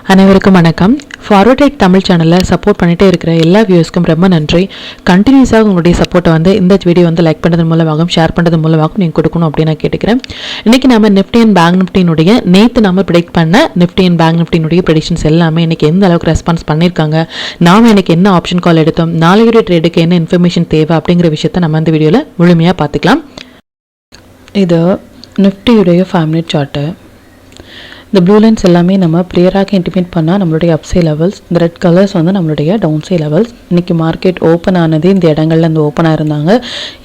அனைவருக்கும் வணக்கம். Forward right Tamil சேனலில் சப்போர்ட் பண்ணிகிட்டே இருக்கிற எல்லா வியூஸ்க்கும் ரொம்ப நன்றி. கண்டினியூஸாக உங்களுடைய சப்போர்ட்டை இந்த வீடியோ லைக் பண்ணுறது மூலமாகவும் ஷேர் பண்ணுறது மூலமாகவும் நீங்கள் கொடுக்கணும் அப்படின்னு நான் கேட்டுக்கிறேன். இன்றைக்கி நம்ம நிஃப்டி அண்ட் பேங்க் நிஃப்டினுடைய நேற்று நம்ம ப்ரெடிக்ட் பண்ண நிஃப்டி அண்ட் பேங்க் நிஃப்டினுடைய ப்ரெடிக்ஷன்ஸ் எல்லாமே இன்றைக்கி எந்த அளவுக்கு ரெஸ்பான்ஸ் பண்ணியிருக்காங்க, நாம் இன்றைக்கி என்ன ஆப்ஷன் கால் எடுத்தோம், நாளையுடைய ட்ரேடுக்கு என்ன இன்ஃபர்மேஷன் தேவை அப்படிங்கிற விஷயத்தை நம்ம இந்த வீடியோவில் முழுமையாக பார்த்துக்கலாம். இது நிஃப்டியுடைய 5 மினிட் சார்ட்டு. இந்த ப்ளூ லைன்ஸ் எல்லாமே நம்ம ப்ரேயராக இன்டிமேட் பண்ணால் நம்மளுடைய அப்சை லெவல்ஸ், இந்த ரெட் கலர்ஸ் நம்மளுடைய டவுன்சை லெவல்ஸ். இன்றைக்கி மார்க்கெட் ஓப்பன் ஆனது இந்த இடங்கள்ல ஓப்பனாக இருந்தாங்க.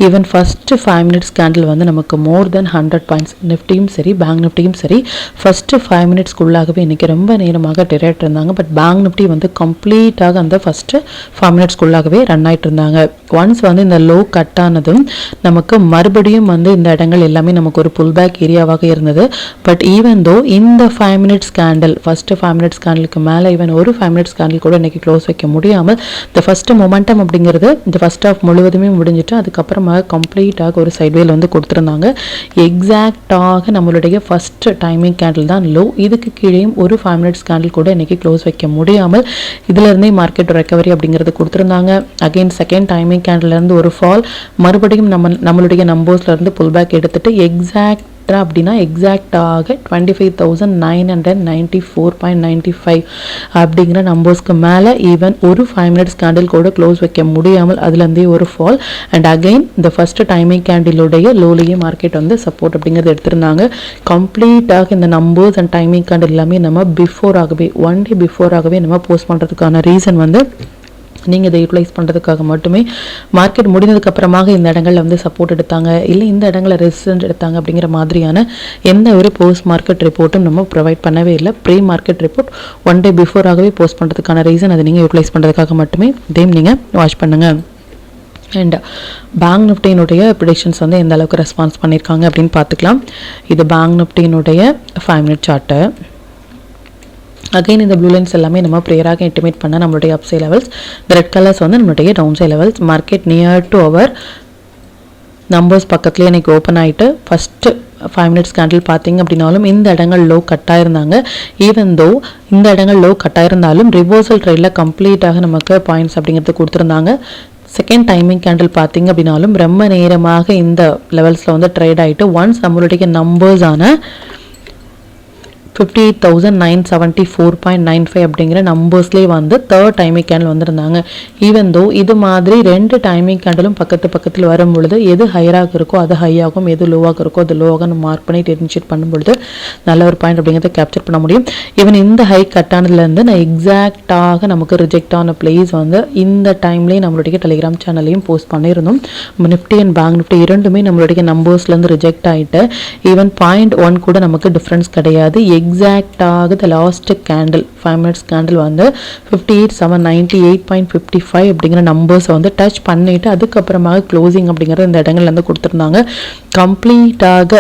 ஈவன் ஃபஸ்ட்டு 5 மினிட்ஸ் கேண்டில் நமக்கு மோர் தென் 100 பாயிண்ட்ஸ், நிஃப்டியும் சரி பேங்க் நிஃப்டியும் சரி ஃபஸ்ட்டு 5 மினிட்ஸ்க்குள்ளாகவே இன்றைக்கி ரொம்ப நேரமாக டெரேட் இருந்தாங்க. பட் பேங்க் நிஃப்டி கம்ப்ளீட்டாக அந்த ஃபஸ்ட்டு 5 மினிட்ஸ்க்குள்ளாகவே ரன் ஆகிட்டு இருந்தாங்க. ஒன்ஸ் இந்த லோ கட் ஆனதும் நமக்கு மறுபடியும் இந்த இடங்கள் எல்லாமே நமக்கு ஒரு புல் பேக் ஏரியாவாக இருந்தது. பட் ஈவன் தோ இந்த 5 மினிட்ஸ் கேண்டில் ஃபஸ்ட்டு 5 மினிட்ஸ் கேண்டிலுக்கு மேலே ஈவன் ஒரு 5 மினிட்ஸ் கேண்டில் கூட இன்றைக்கி க்ளோஸ் வைக்க முடியாமல் இந்த ஃபஸ்ட்டு மொமெண்டம் அப்படிங்கிறது இந்த ஃபஸ்ட் ஆஃப் முழுவதுமே முடிஞ்சிட்டு அதுக்கப்புறமாக கம்ப்ளீட்டாக ஒரு சைட்வேல் கொடுத்துருந்தாங்க. எக்ஸாக்டாக நம்மளுடைய ஃபஸ்ட்டு டைமிங் கேண்டில் தான் லோ. இதுக்கு கீழேயும் ஒரு 5 மினிட்ஸ் கேண்டில் கூட இன்றைக்கி க்ளோஸ் வைக்க முடியாமல் இதிலிருந்தே மார்க்கெட் ரெக்கவரி அப்படிங்கிறது கொடுத்துருந்தாங்க. அகெயின் செகண்ட் டைமிங் கேண்டிலேருந்து ஒரு ஃபால், மறுபடியும் நம்மளுடைய நம்பர்ஸ்லேருந்து புல் பேக் எடுத்துகிட்டு அப்படின்னா எக்ஸாக்டாக 25,994.95 அப்படிங்கிற நம்பர்ஸ்க்கு மேலே ஈவன் ஒரு 5 மினிட்ஸ் கேண்டில் கூட க்ளோஸ் வைக்க முடியாமல் அதுலேருந்தே ஒரு ஃபால். அண்ட் அகெயின் இந்த ஃபர்ஸ்ட் டைமிங் கேண்டிலுடைய லோலியே மார்க்கெட் சப்போர்ட் அப்படிங்கிறது எடுத்திருந்தாங்க. கம்ப்ளீட்டாக இந்த நம்பர்ஸ் அண்ட் டைமிங் கேண்டில் எல்லாமே நம்ம பிஃபோராகவே 1 டே பிஃபோராகவே நம்ம போஸ்ட் பண்ணுறதுக்கான ரீசன் நீங்கள் இதை யூட்டிலைஸ் பண்ணுறதுக்காக மட்டுமே. மார்க்கெட் முடிந்ததுக்கு அப்புறமாக இந்த இடங்களில் சப்போர்ட் எடுத்தாங்க, இல்லை இந்த இடங்களில் ரெசிஸ்டன்ஸ் எடுத்தாங்க அப்படிங்கிற மாதிரியான எந்த ஒரு போஸ்ட் மார்க்கெட் ரிப்போர்ட்டும் நம்ம ப்ரொவைட் பண்ணவே இல்லை. ப்ரீ மார்க்கெட் ரிப்போர்ட் 1 டே பிஃபோராகவே போஸ்ட் பண்ணுறதுக்கான ரீசன் அதை நீங்கள் யூட்டிலைஸ் பண்ணுறதுக்காக மட்டுமே. இதையும் நீங்கள் வாட்ச் பண்ணுங்கள். அண்ட் பேங்க் நிஃப்டியினுடைய ப்ரெடிக்ஷன்ஸ் எந்த அளவுக்கு ரெஸ்பான்ஸ் பண்ணியிருக்காங்க அப்படின்னு பார்த்துக்கலாம். இது பேங்க் நிஃப்டியினுடைய 5 மினிட் சார்ட்டு. அகைன் இந்த ப்ளூ லைன்ஸ் எல்லாமே நம்ம ப்ரேயராக இன்டிமேட் பண்ண நம்மளுடைய அப்சை லெவல்ஸ், இந்த ரெட் கலர்ஸ் நம்மளுடைய downside levels. Market near to our numbers பக்கத்துலேயே இன்றைக்கி ஓப்பன் ஆகிட்டு ஃபஸ்ட்டு 5 மினிட்ஸ் கேண்டில் பார்த்தீங்க அப்படின்னாலும் இந்த இடங்கள் லோ கட்டாயிருந்தாங்க. ஈவன் தோ இந்த இடங்கள் லோ கட்டாயிருந்தாலும் ரிவர்சல் ட்ரேடில் கம்ப்ளீட்டாக நமக்கு பாயிண்ட்ஸ் அப்படிங்கிறது கொடுத்துருந்தாங்க. செகண்ட் டைமிங் கேண்டில் பார்த்தீங்க அப்படின்னாலும் ரொம்ப நேரமாக இந்த லெவல்ஸில் ட்ரேட் ஆகிட்டு ஒன்ஸ் நம்மளுடைய நம்பர்ஸான 58,974.95 அப்படிங்கிற நம்பர்ஸ்லேயே தேர்ட் டைமிங் கேண்டில் வந்திருந்தாங்க. ஈவன் தோ இது மாதிரி 2 டைமிங் கேண்டிலும் பக்கத்தில் வரும் பொழுது எது ஹையராக இருக்கோ அது ஹையாகும், எது லோவாக இருக்கோ அது லோவாக நம்ம மார்க் பண்ணி டென்ஷேட் பண்ணும் பொழுது நல்ல ஒரு பாயிண்ட் அப்படிங்கிறத கேப்சர் பண்ண முடியும். ஈவன் இந்த ஹை கட்டானதுலேருந்து நான் எக்ஸாக்டாக நமக்கு ரிஜெக்ட் ஆன பிளேஸ் இந்த டைம்லேயே நம்மளுடைய டெலிகிராம் சேனல்லையும் போஸ்ட் பண்ணியிருந்தோம். நிஃப்டி அண்ட் பேங்க் நிஃப்டி இரண்டுமே நம்மளுடைய நம்பர்ஸ்லேருந்து ரிஜெக்ட் ஆகிட்டு ஈவன் 0.1 கூட நமக்கு டிஃப்ரென்ஸ் கிடையாது. எக்ஸாக்டாக the last candle 5 minutes candle 58,798.55 அப்படிங்கிற நம்பர்ஸ் டச் பண்ணிட்டு அதுக்கப்புறமாக க்ளோசிங் அப்படிங்கிற இந்த இடங்கள்ல கொடுத்துருந்தாங்க. கம்ப்ளீட்டாக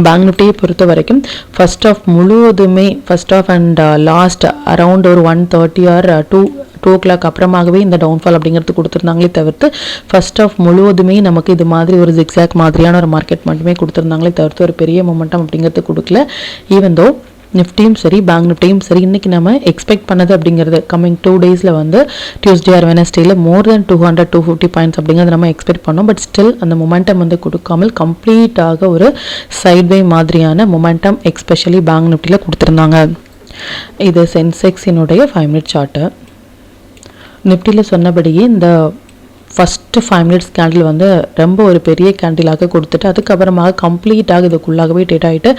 பேங்க் நிஃப்டியை பொறுத்த வரைக்கும் ஃபர்ஸ்ட் ஆஃப் முழுவதுமே first half and last around ஒரு 1:30 ஆர் 2 o'clock அப்புறமாகவே இந்த டவுன்ஃபால் அப்படிங்கிறது கொடுத்துருந்தாங்களே தவிர்த்து ஃபர்ஸ்ட் ஆஃப் முழுவதுமே நமக்கு இது மாதிரி ஒரு ஜிக்ஸாக் மாதிரியான ஒரு மார்க்கெட் மட்டுமே கொடுத்துருந்தாங்களே தவிர்த்து ஒரு பெரிய மொமெண்டம் அப்படிங்கிறது கொடுக்கல. ஈவன் தோ நிஃப்டியும் சரி பேங்க் நிஃப்டியும் சரி இன்றைக்கி நம்ம எக்ஸ்பெக்ட் பண்ணது அப்படிங்கிறது கம்மிங் 2 டேஸில் டியூஸ்டே ஆர் வெனஸ்டேயில் மோர் தென் 200-250 பாயிண்ட்ஸ் அப்படிங்கிறது நம்ம எக்ஸ்பெக்ட் பண்ணோம். பட் ஸ்டில் அந்த மொமெண்டம் கொடுக்காமல் கம்ப்ளீட்டாக ஒரு சைட்வே மாதிரியான மொமெண்டம் எக்ஸ்பெஷலி பேங்க் நிஃப்டியில் கொடுத்துருந்தாங்க. இது சென்செக்ஸினுடைய 5 மினிட் சார்ட்டு. நிஃப்டியில் சொன்னபடியே இந்த ஃபஸ்ட்டு 5 மினிட்ஸ் கேண்டில் ரொம்ப ஒரு பெரிய கேண்டிலாக கொடுத்துட்டு அதுக்கப்புறமாக கம்ப்ளீட்டாக இதுக்குள்ளாகவே டேட் ஆகிட்டு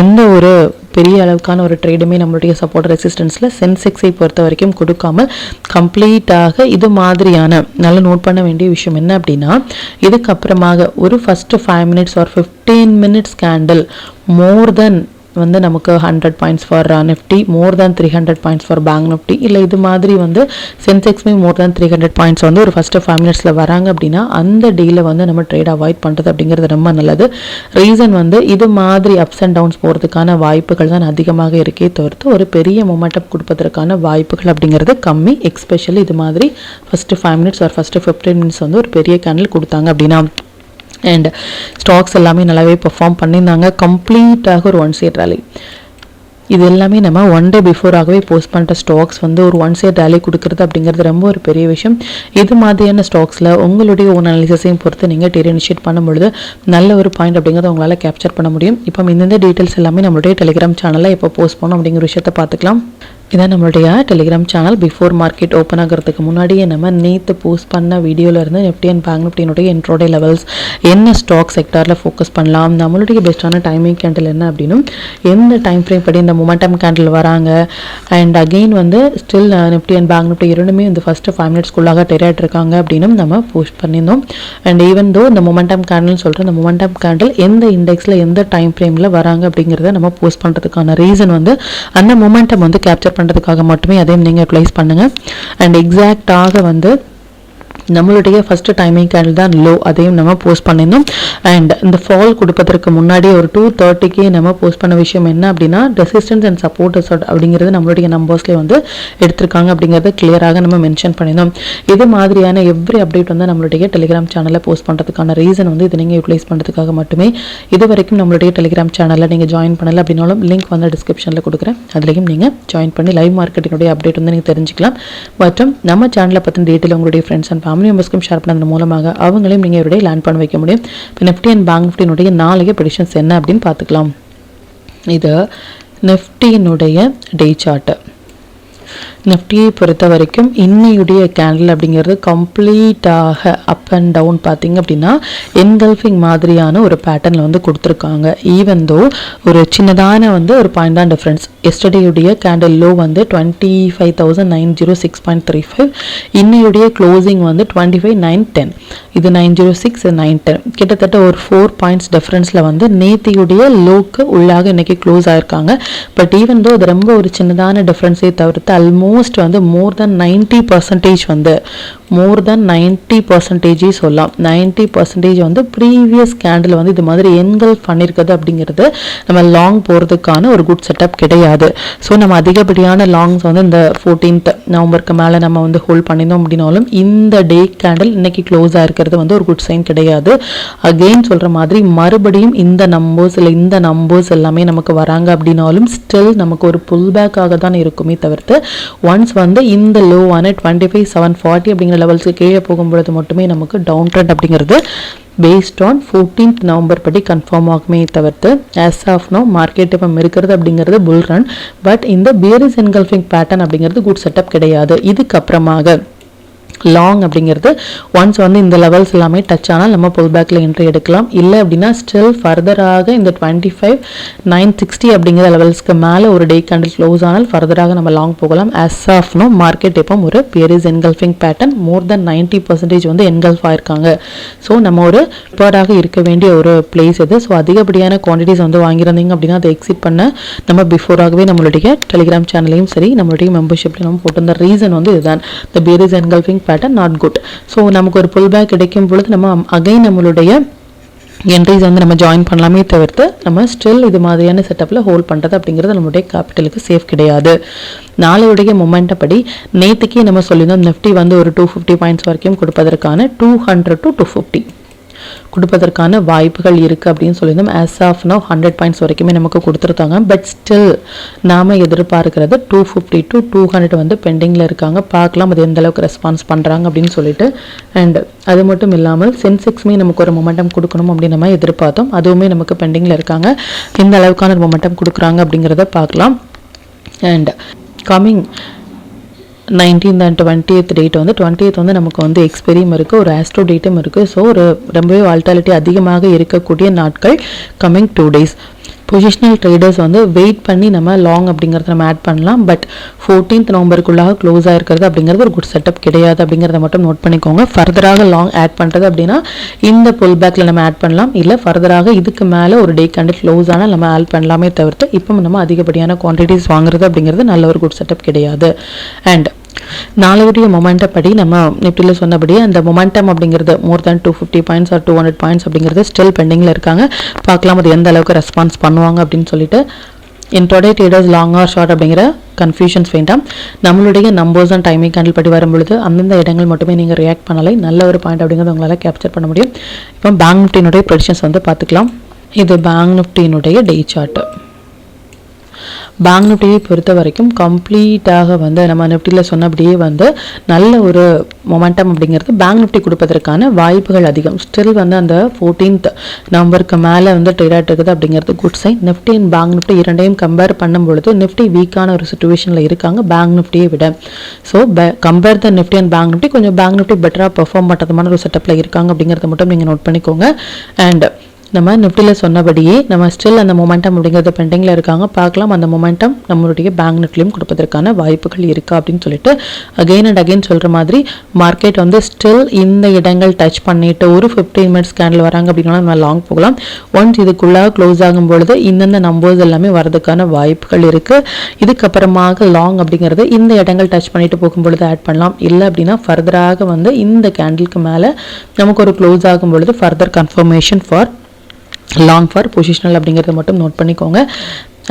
எந்த ஒரு பெரிய அளவுக்கான ஒரு ட்ரேடுமே நம்மளுடைய சப்போர்ட் ரெசிஸ்டன்ஸில் சென்செக்ஸை பொறுத்த வரைக்கும் கொடுக்காமல் கம்ப்ளீட்டாக இது மாதிரியான நல்லா நோட் பண்ண வேண்டிய விஷயம் என்ன அப்படின்னா இதுக்கப்புறமாக ஒரு first 5 minutes or 15 minutes candle more than நமக்கு 100 points for Nifty, more than 300 points for bank Nifty, இல்லை இது மாதிரி சென்செக்ஸ்மே மோர் தேன் 300 பாயிண்ட்ஸ் ஒரு ஃபஸ்ட்டு 5 மினிட்ஸில் வராங்க அப்படின்னா அந்த டேயில் நம்ம ட்ரேட் அவாய்ட் பண்ணுறது அப்படிங்கிறது ரொம்ப நல்லது. ரீசன் இது மாதிரி அப்ஸ் அண்ட் டவுன்ஸ் போகிறதுக்கான வாய்ப்புகள் தான் அதிகமாக இருக்கே தவிர்த்து ஒரு பெரிய மொமெண்டம் கொடுப்பதற்கான வாய்ப்புகள் அப்படிங்கிறது கம்மி. எக்ஸ்பெஷலி இது மாதிரி first 5 minutes R first 15 minutes ஒரு பெரிய கேண்டில் கொடுத்தாங்க அப்படின்னா. அண்ட் ஸ்டாக்ஸ் எல்லாமே நல்லாவே பெர்ஃபார்ம் பண்ணியிருந்தாங்க. கம்ப்ளீட்டாக ஒரு 1 சைட் ரேலி. இது எல்லாமே நம்ம ஒன் டே பிஃபோராகவே போஸ்ட் பண்ணுற ஸ்டாக்ஸ் வந்து ஒரு ஒன் சைட் ரேலி கொடுக்குறது அப்படிங்கிறது ரொம்ப ஒரு பெரிய விஷயம். இது மாதிரியான ஸ்டாக்ஸில் உங்களுடைய ஓன் அனாலிசிஸையும் பொறுத்து நீங்கள் ட்ரேட் இனிஷியேட் பண்ணும்பொழுது நல்ல ஒரு பாயிண்ட் அப்படிங்கிறத உங்களால் கேப்சர் பண்ண முடியும். இப்போ இந்த டீட்டெயில்ஸ் எல்லாமே நம்மளுடைய டெலிகிராம் சேனலில் எப்போ போஸ்ட் பண்ணணும் அப்படிங்கிற விஷயத்தை பார்த்துக்கலாம். இதான் நம்மளுடைய Telegram channel. Before market open ஆகிறதுக்கு முன்னாடியே நம்ம நேற்று போஸ்ட் பண்ண வீடியோவில் இருந்து நிஃப்டி அண்ட் பேங்க் நிஃப்டியினுடைய இன்ட்ரோடே லெவல்ஸ், என்ன ஸ்டாக் செக்டாரில் ஃபோக்கஸ் பண்ணலாம், நம்மளுடைய பெஸ்ட்டான டைமிங் கேண்டில் என்ன அப்படின்னும், எந்த டைம் ஃப்ரேம் படி இந்த மொமெண்டம் கேண்டில் வராங்க, அண்ட் அகெயின் வந்து still Nifty and bank Nifty இரண்டுமே இந்த ஃபஸ்ட்டு 5 மினிட்ஸ்க்குள்ளாக டெரேட் இருக்காங்க அப்படின்னும் நம்ம போஸ்ட் பண்ணியிருந்தோம். அண்ட் ஈவன் தோ இந்த மொமெண்டம் கேண்டில்னு சொல்கிற இந்த மொமெண்டம் கேண்டில் எந்த இண்டெக்ஸில் எந்த டைம் ஃப்ரேமில் வராங்க அப்படிங்கிறத நம்ம போஸ்ட் பண்ணுறதுக்கான ரீசன் வந்து அந்த மொமெண்டம் வந்து கேப்சர் பண்ணுறதுக்காக மட்டுமே அதையும் நீங்கள் யூட்டிலைஸ் பண்ணுங்கள். அண்ட் எக்ஸாக்டாக வந்து நம்மளுடைய ஃபஸ்ட்டு டைமிங் கேண்டில் தான் லோ, அதையும் நம்ம போஸ்ட் பண்ணியிருந்தோம். அண்ட் இந்த ஃபால் கொடுப்பதற்கு முன்னாடி ஒரு 2:30க்கு நம்ம போஸ்ட் பண்ண விஷயம் என்ன அப்படின்னா, ரெசிஸ்டன்ஸ் அண்ட் சப்போர்ட் அப்படிங்கிறது நம்மளுடைய நம்பர்ஸ்லேயே வந்து எடுத்திருக்காங்க அப்படிங்கிறத கிளியராக நம்ம மென்ஷன் பண்ணியிருந்தோம். இது மாதிரியான எவ்ரி அப்டேட் வந்து நம்மளுடைய டெலிகிராம் சேனலில் போஸ்ட் பண்ணுறதுக்கான ரீசன் வந்து இதை நீங்கள் யூட்டிலைஸ் பண்ணுறதுக்காக மட்டுமே. இது வரைக்கும் நம்மளுடைய டெலிகிராம் சேனலில் நீங்கள் ஜாயின் பண்ணலை அப்படின்னாலும் லிங்க் வந்து டிஸ்கிரிப்ஷனில் கொடுக்குறேன், அதுலேயும் நீங்கள் ஜாயின் பண்ணி லைவ் மார்க்கெட்டினுடைய அப்டேட் வந்து நீங்கள் தெரிஞ்சுக்கலாம். மற்றும் நம்ம சேனலை பற்றின டீட்டெயில் உங்களுடைய ஃப்ரெண்ட்ஸ் அண்ட் ஃபேமிலி மெம்பர்ஸ்க்கும் ஷேர் பண்ணது மூலமாக அவங்களையும் நீங்கள் இவருடைய லேண்ட் பண்ண வைக்க முடியும். இப்போ நிஃப்டி அண்ட் பேங்க் நிஃப்டியினுடைய நாளைய ப்ரெடிக்ஷன்ஸ் என்ன அப்படின்னு பார்த்துக்கலாம். இது நிஃப்டியினுடைய டே சார்ட்டு. நிஃப்டியை பொறுத்த வரைக்கும் இன்னையுடைய கேண்டில் அப்படிங்கிறது கம்ப்ளீட்டாக அப் அண்ட் டவுன் பார்த்தீங்க அப்படின்னா என்கல்ஃபிங் மாதிரியான ஒரு பேட்டர்னில் வந்து கொடுத்துருக்காங்க. ஈவன் தோ ஒரு சின்னதான வந்து ஒரு பாயிண்ட் தான் டிஃப்ரென்ஸ். எஸ்டர்டேயுடைய கேண்டில் லோ வந்து 25,906.35, இன்னையுடைய க்ளோசிங் வந்து 25,910. இது 906, 910, கிட்டத்தட்ட ஒரு 4 பாயிண்ட்ஸ் டிஃப்ரென்ஸில் வந்து நேத்தியுடைய லோக்கு உள்ளாக இன்னைக்கு க்ளோஸ் ஆயிருக்காங்க. பட் ஈவன் தோ அது ரொம்ப ஒரு சின்னதான டிஃப்ரென்ஸை தவிர்த்து ஆல்மோஸ்ட் வந்து மோர் தென் 90% வந்து மோர் தென் 90% சொல்லலாம். 90% வந்து ப்ரீவியஸ் கேண்டில் வந்து இது மாதிரி என்கல்ஃப் பண்ணியிருக்குது அப்படிங்கிறது நம்ம லாங் போகிறதுக்கான ஒரு குட் செட்டப் கிடையாது. ஸோ நம்ம அதிகப்படியான லாங்ஸ் வந்து இந்த 14th நவம்பருக்கு மேலே நம்ம வந்து ஹோல்ட் பண்ணியிருந்தோம் அப்படின்னாலும் இந்த டே கேண்டில் இன்னைக்கு க்ளோஸ் ஆகிருக்கிறது வந்து ஒரு குட் சைன் கிடையாது. அகெயின் சொல்கிற மாதிரி மறுபடியும் இந்த நம்பர்ஸ் இல்லை இந்த நம்பர்ஸ் எல்லாமே நமக்கு வராங்க அப்படின்னாலும் ஸ்டில் நமக்கு ஒரு புல் பேக்காக தான் இருக்குமே தவிர்த்து ஒன்ஸ் வந்து இந்த லோவான 25,740 அப்படிங்கிற லெவல்ஸுக்கு கீழே போகும்பொழுது மட்டுமே நமக்கு டவுன் ட்ரெண்ட் அப்படிங்கிறது பேஸ்ட் ஆன் 14th நவம்பர் படி கன்ஃபார்ம் ஆகுமே தவிர்த்து ஆஸ் ஆஃப் நோ மார்க்கெட் இப்போ இருக்கிறது அப்படிங்கிறது புல் ரன். பட் இந்த பியரிஸ் என்கல்ஃபிங் பேட்டர்ன் அப்படிங்கிறது குட் செட்டப் கிடையாது. இதுக்கப்புறமாக லாங் அப்படிங்கிறது ஒன்ஸ் வந்து இந்த லெவல்ஸ் எல்லாமே டச் ஆனால் நம்ம புல் பேக்கில் என்ட்ரி எடுக்கலாம். இல்லை அப்படின்னா ஸ்டில் ஃபர்தராக இந்த 25,960 அப்படிங்கிற லெவல்ஸ்க்கு மேலே ஒரு டே கேண்டில் க்ளோஸ் ஆனால் ஃபர்தராக நம்ம லாங் போகலாம். ஆஸ் ஆஃப் நோ மார்க்கெட் இப்போ ஒரு பியரிஸ் என்கல்ஃபிங் பேட்டர்ன் மோர் தென் 90% வந்து என்கல்ஃப் ஆயிருக்காங்க. ஸோ நம்ம ஒரு ப்ரிப்பேர்டாக இருக்க வேண்டிய ஒரு பிளேஸ் இது. ஸோ அதிகப்படியான குவான்டிட்டிஸ் வந்து வாங்கியிருந்தீங்க அப்படின்னா அதை எக்ஸிட் பண்ண நம்ம பிஃபோராகவே நம்மளுடைய டெலிகிராம் சேனலையும் சரி நம்மளுடைய மெம்பர்ஷிப்லையும் நம்ம போட்டிருந்த ரீசன் வந்து இதுதான். The bearish engulfing pattern not good. So நமக்கு ஒரு புல் பேக் கிடைக்கும் பொழுது நம்ம அகைன் நம்மளுடைய என்ட்ரிஸ் வந்து நம்ம ஜாயின் பண்ணலாமே தவிர்த்து நம்ம ஸ்டில் இது மாதிரியான செட்டப்பில் ஹோல்ட் பண்ணுறது அப்படிங்கிறது நம்மளுடைய கேபிட்டலுக்கு சேஃப் கிடையாது. நாளையுடைய மொமெண்ட்டை படி நேற்றுக்கே நம்ம சொல்லியிருந்தோம் நிஃப்டி வந்து ஒரு 250 பாயிண்ட்ஸ் வரைக்கும் கொடுப்பதற்கான 200 to 250 கொடுப்பதற்கான வாய்ப்புகள் இருக்குது அப்படின்னு சொல்லியிருந்தோம். ஆஸ் ஆஃப் நவ் 100 பாயிண்ட்ஸ் வரைக்குமே நமக்கு கொடுத்துருக்காங்க. பட் ஸ்டில் நாம் எதிர்பார்க்கிறது 250 to 200 வந்து பெண்டிங்கில் இருக்காங்க. பார்க்கலாம் அது எந்த அளவுக்கு ரெஸ்பான்ஸ் பண்ணுறாங்க அப்படின்னு சொல்லிட்டு. அண்ட் அது மட்டும் இல்லாமல் சென்செக்ஸுமே நமக்கு ஒரு மொமெண்டம் கொடுக்கணும் அப்படின்னு நம்ம எதிர்பார்த்தோம், அதுவுமே நமக்கு பெண்டிங்கில் இருக்காங்க. எந்த அளவுக்கான மொமெண்டம் கொடுக்குறாங்க அப்படிங்கிறத பார்க்கலாம். And coming 19th and 20th date வந்து 20th வந்து நமக்கு வந்து எக்ஸ்பெரியும் இருக்குது, ஒரு ஆஸ்ட்ரோ டேட்டும் இருக்குது. ஸோ ஒரு ரொம்பவே வால்டாலிட்டி அதிகமாக இருக்கக்கூடிய நாட்கள் கம்மிங் 2 days. பொசிஷனல் ட்ரேடர்ஸ் வந்து வெயிட் பண்ணி நம்ம லாங் அப்படிங்கிறத நம்ம ஆட் பண்ணலாம். பட் 14th நவம்பருக்குள்ளாக க்ளோஸ் ஆகிருக்கிறது அப்படிங்கிறது ஒரு குட் செட்டப் கிடையாது அப்படிங்கிறத மட்டும் நோட் பண்ணிக்கோங்க. ஃபர்தராக லாங் ஆட் பண்ணுறது அப்படின்னா இந்த புல் பேக்கில் நம்ம ஆட் பண்ணலாம். இல்லை ஃபர்தராக இதுக்கு மேலே ஒரு டே கேண்டில் க்ளோஸ் ஆனால் நம்ம ஆட் பண்ணலாமே தவிர்த்து இப்போ நம்ம அதிகப்படியான குவான்டிட்டிஸ் வாங்குறது அப்படிங்கிறது நல்ல ஒரு குட் செட்டப் கிடையாது. அண்ட் நாளையுடைய மொமெண்டம் படி நம்ம நிஃப்டியில் சொன்னபடி அந்த மொமெண்டம் அப்படிங்கிறது மோர் தேன் 250 பாயிண்ட்ஸ் ஆர் 200 பாயிண்ட்ஸ் அப்படிங்கிறது ஸ்டில் பெண்டிங்கில் இருக்காங்க. பார்க்கலாம் அது எந்த அளவுக்கு ரெஸ்பான்ஸ் பண்ணுவாங்க அப்படின்னு சொல்லிட்டு. Intraday traders long or short அப்படிங்கிற கன்ஃபியூஷன்ஸ் வேண்டாம். நம்மளுடைய நம்பர்ஸ் அண்ட் டைமிங் கேண்டில் படி வரும்பொழுது அந்தந்த இடங்கள் மட்டுமே நீங்கள் ரியாக்ட் பண்ணலை, நல்ல ஒரு பாயிண்ட் அப்படிங்கிறது உங்களால் கேப்சர் பண்ண முடியும். இப்போ பேங்க் நிஃப்டியினுடைய ப்ரெடிக்ஷன்ஸ் வந்து பார்த்துக்கலாம். இது பேங்க் நிஃப்டியினுடைய டே சார்ட்டு. பேங்க் நிஃப்டியை பொறுத்த வரைக்கும் கம்ப்ளீட்டாக வந்து நம்ம நிஃப்டியில் சொன்னபடியே வந்து நல்ல ஒரு மொமெண்டம் அப்படிங்கிறது பேங்க் நிஃப்டி கொடுப்பதற்கான வாய்ப்புகள் அதிகம். ஸ்டில் வந்து அந்த 14th நவம்பருக்கு மேலே வந்து ட்ரேட் ஆகிட்டு இருக்குது அப்படிங்கிறது good sign. Nifty and bank Nifty இரண்டையும் கம்பேர் பண்ணும்பொழுது நிஃப்டி வீக்கான ஒரு சுச்சுவேஷனில் இருக்காங்க பேங்க் நிஃப்டியை விட. So compare the Nifty and bank Nifty கொஞ்சம் பேங்க் நிஃப்டி பெட்டராக பெர்ஃபார்ம் பண்ணுறதுமான ஒரு செட்டப்பில் இருக்காங்க அப்படிங்கிறத மட்டும் நீங்கள் நோட் பண்ணிக்கோங்க. அண்ட் நம்ம நிஃப்டியில் சொன்னபடியே நம்ம ஸ்டில் அந்த மொமெண்டம் அப்படிங்கிறது பெண்டிங்கில் இருக்காங்க. பார்க்கலாம் அந்த மொமெண்டம் நம்மளுடைய பேங்க் நிஃப்டிலையும் கொடுப்பதற்கான வாய்ப்புகள் இருக்கா அப்படின்னு சொல்லிட்டு அகெயின் அண்ட் அகெயின் சொல்கிற மாதிரி மார்க்கெட் வந்து ஸ்டில் இந்த இடங்கள் டச் பண்ணிட்டு ஒரு 15 மினிட்ஸ் கேண்டில் வராங்க அப்படின்னா நம்ம லாங் போகலாம். ஒன்ஸ் இதுக்குள்ளாக க்ளோஸ் ஆகும் பொழுது இந்தந்த நம்பர்ஸ் எல்லாமே வரதுக்கான வாய்ப்புகள் இருக்குது. இதுக்கப்புறமாக லாங் அப்படிங்கிறது இந்த இடங்கள் டச் பண்ணிட்டு போகும்பொழுது ஆட் பண்ணலாம். இல்லை அப்படின்னா ஃபர்தராக வந்து இந்த கேண்டிலுக்கு மேலே நமக்கு ஒரு க்ளோஸ் ஆகும் பொழுது further confirmation for long for positional அப்படிங்கிறத மட்டும் நோட் பண்ணிக்கோங்க.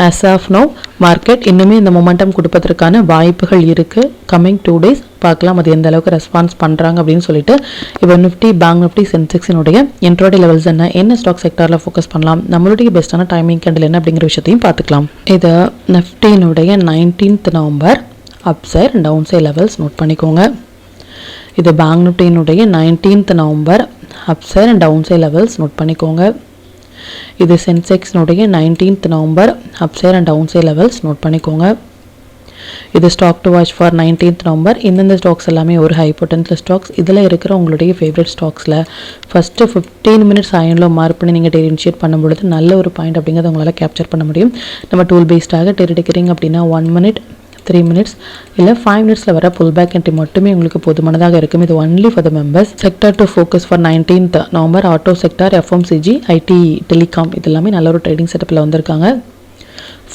ஆஸ் ஆஃப் நோ மார்க்கெட் இன்னுமே இந்த மொமெண்டம் கொடுப்பதற்கான வாய்ப்புகள் இருக்குது. கம்மிங் 2 days பார்க்கலாம் அது எந்த அளவுக்கு ரெஸ்பான்ஸ் பண்ணுறாங்க அப்படின்னு சொல்லிட்டு. இப்போ நிஃப்டி பேங்க் நிஃப்டி சென்செக்ஸினுடைய இன்ட்ராடே லெவல்ஸ் என்ன ஸ்டாக் செக்டாரில் ஃபோக்கஸ் பண்ணலாம், நம்மளுடைய பெஸ்ட்டான டைமிங் கேண்டில் என்ன அப்படிங்கிற விஷயத்தையும் பார்த்துக்கலாம். இது நிஃப்டியினுடைய 19th November up side and down side levels note பண்ணிக்கோங்க. இது பேங்க் நிஃப்டியினுடைய 19th November up side and down side levels note பண்ணிக்கோங்க. இது சென்செக்ஸ்னுடைய 19th November up side and down side levels note பண்ணிக்கோங்க. இது stock to watch for 19th November. இந்தந்த stocks எல்லாமே ஒரு ஹை பொட்டன்ஷியல் ஸ்டாக்ஸ். இதில் இருக்கிற உங்களுடைய ஃபேவரட் ஸ்டாக்ஸில் ஃபஸ்ட்டு 15 மினிட்ஸ் ஆயினில் மார்க் பண்ணி நீங்கள் டெய்லி இனிஷியேட் பண்ணும்பொழுது நல்ல ஒரு பாயிண்ட் அப்படிங்கிறத உங்களால் கேப்சர் பண்ண முடியும். நம்ம டூல் பேஸ்டாக டெய்லி எடுக்கிறீங்க அப்படின்னா 1 minute 3 minutes இல்லை 5 minutesல வர புல் பேக் என்ட்ரி மட்டுமே உங்களுக்கு போதுமானதாக இருக்கும். இது only for the members. Sector to focus for 19th November auto sector, FMCG, IT, telecom இது எல்லாமே நல்ல ஒரு ட்ரேடிங் செட்டப்பில் வந்திருக்காங்க.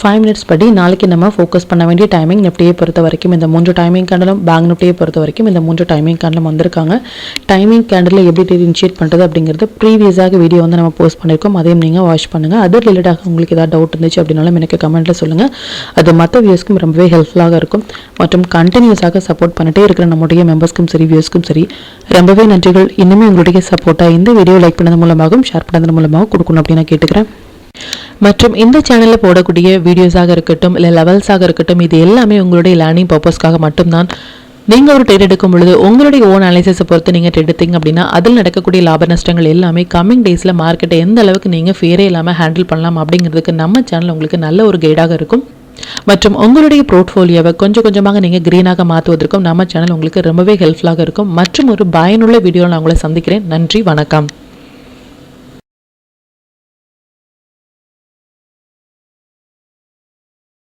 5 minutes படி நாளைக்கு நம்ம ஃபோக்கஸ் பண்ண வேண்டிய டைமிங் நிஃப்டியை பொறுத்த வரைக்கும் இந்த 3 டைமிங் கேண்டலும் பேங்க் நிஃப்டியை பொறுத்த வரைக்கும் இந்த 3 டைமிங் கேண்டலும் வந்திருக்காங்க. டைமிங் கேண்டில் எப்படி டேட் இனிஷியேட் பண்ணுறது அப்படிங்கிறது ப்ரீவியஸாக வீடியோ வந்து நம்ம போஸ்ட் பண்ணியிருக்கோம். அதையும் நீங்கள் வாட்ச் பண்ணுங்கள். அது ரிலேட்டடாக உங்களுக்கு ஏதாவது டவுட் இருந்துச்சு அப்படின்னாலும் எனக்கு கமெண்ட்டில் சொல்லுங்கள். அது மற்ற வியூஸ்க்கும் ரொம்பவே ஹெல்ப்ஃபுல்லாக இருக்கும். மற்றும் கண்டினியூஸாக சப்போர்ட் பண்ணிட்டே இருக்கிற நம்முடைய மெம்பர்ஸ்க்கும் சரி வியூஸ்க்கும் சரி ரொம்பவே நன்றிகள். இன்னுமே உங்களுடைய சப்போர்ட்டாக இந்த வீடியோ லைக் பண்ணது மூலமாகவும் ஷேர் பண்ணது மூலமாகவும் கொடுக்கணும் அப்படின்னு நான் கேட்டுக்கிறேன். மற்றும் இந்த சேனலில் போடக்கூடிய வீடியோஸாக இருக்கட்டும் இல்லை லெவல்ஸாக இருக்கட்டும் இது எல்லாமே உங்களுடைய லேர்னிங் பர்பஸ்க்காக மட்டும்தான். நீங்கள் ஒரு ட்ரேட் எடுக்கும் பொழுது உங்களுடைய ஓன் அனாலிசிஸை பொறுத்து நீங்கள் ட்ரேட் எடுத்தீங்க அப்படின்னா அதில் நடக்கக்கூடிய லாப நஷ்டங்கள் எல்லாமே கம்மிங் டேஸில் மார்க்கெட்டை எந்த அளவுக்கு நீங்கள் ஃபேரே இல்லாமல் ஹேண்டில் பண்ணலாம் அப்படிங்கிறதுக்கு நம்ம சேனல் உங்களுக்கு நல்ல ஒரு கைடாக இருக்கும். மற்றும் உங்களுடைய போர்ட்ஃபோலியோவை கொஞ்சம் கொஞ்சமாக நீங்கள் க்ரீனாக மாற்றுவதற்கும் நம்ம சேனல் உங்களுக்கு ரொம்பவே ஹெல்ப்ஃபுல்லாக இருக்கும். மற்றும் ஒரு பயனுள்ள வீடியோவில் நான் உங்களை சந்திக்கிறேன். நன்றி, வணக்கம்.